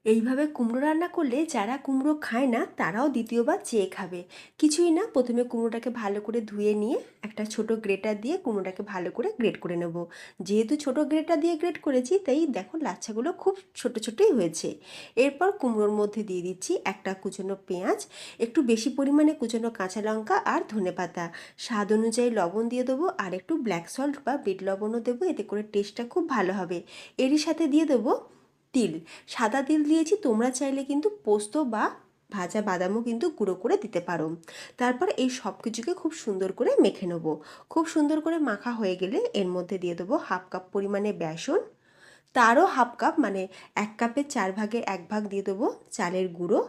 এইভাবে কুমড়ো রান্না করলে যারা কুমড়ো খায় না তারাও দ্বিতীয়বার চেয়ে খাবে। কিছুই না, প্রথমে কুমড়োটাকে ভালো করে ধুয়ে নিয়ে একটা ছোট গ্রেটার দিয়ে কুমড়োটাকে ভালো করে গ্রেট করে নেব। যেহেতু ছোট গ্রেটার দিয়ে গ্রেট করেছি তাই দেখো লাচ্ছাগুলো খুব ছোট ছোটই হয়েছে। এরপর কুমড়োর মধ্যে দিয়ে দিচ্ছি একটা কুচনো পেঁয়াজ, একটু বেশি পরিমাণে কুচনো কাঁচা লঙ্কা আর ধনেপাতা, স্বাদ অনুযায়ী লবণ দিয়ে দেবো, আর একটু ব্ল্যাক সল্ট বা বিট লবণও দেবো, এতে করে টেস্টটা খুব ভালো হবে। এরই সাথে দিয়ে দেবো তিল, সাদা তিল দিয়েছি, তোমরা চাইলে কিন্তু পোস্ত বা ভাজা বাদামও কিন্তু গুঁড়ো করে দিতে পারো। তারপর এই সব কিছুকে খুব সুন্দর করে মেখে নেবো। খুব সুন্দর করে মাখা হয়ে গেলে এর মধ্যে দিয়ে দেবো হাফ কাপ পরিমাণে বেসন, তারও হাফ কাপ মানে 1 কাপের 4/1 ভাগ দিয়ে দেবো চালের গুঁড়ো,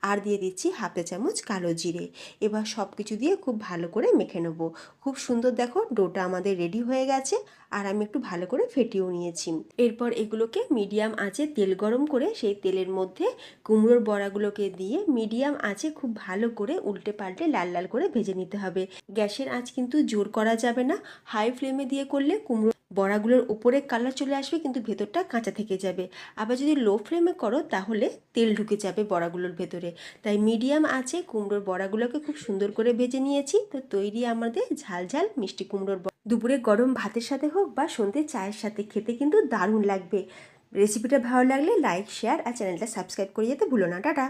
আর দিয়ে দিচ্ছি হাফ চামচ কালো জিরে। এবার সব কিছু দিয়ে খুব ভালো করে মেখে নেব। খুব সুন্দর দেখো ডোটা আমাদের রেডি হয়ে গেছে, আর আমি একটু ভালো করে ফেটিয়েও নিয়েছি। এরপর এগুলোকে মিডিয়াম আঁচে তেল গরম করে সেই তেলের মধ্যে কুমড়োর বড়াগুলোকে দিয়ে মিডিয়াম আঁচে খুব ভালো করে উল্টে পাল্টে লাল লাল করে ভেজে নিতে হবে। গ্যাসের আঁচ কিন্তু জোর করা যাবে না, হাই ফ্লেমে দিয়ে করলে কুমড়ো বড়াগুলোর উপরে কালার চলে আসবে কিন্তু ভেতরটা কাঁচা থেকে যাবে। আবার যদি লো ফ্লেমে করো তাহলে তেল ঢুকে যাবে বড়াগুলোর ভেতরে। তাই মিডিয়াম আছে কুমড়োর বড়াগুলোকে খুব সুন্দর করে ভেজে নিয়েছি। তো তৈরি আমাদের ঝাল ঝাল মিষ্টি কুমড়োর বড়া। দুপুরে গরম ভাতের সাথে হোক বা সন্ধ্যে চায়ের সাথে খেতে কিন্তু দারুণ লাগবে। রেসিপিটা ভালো লাগলে লাইক, শেয়ার আর চ্যানেলটা সাবস্ক্রাইব করে যেতে ভুলো না। টাটা।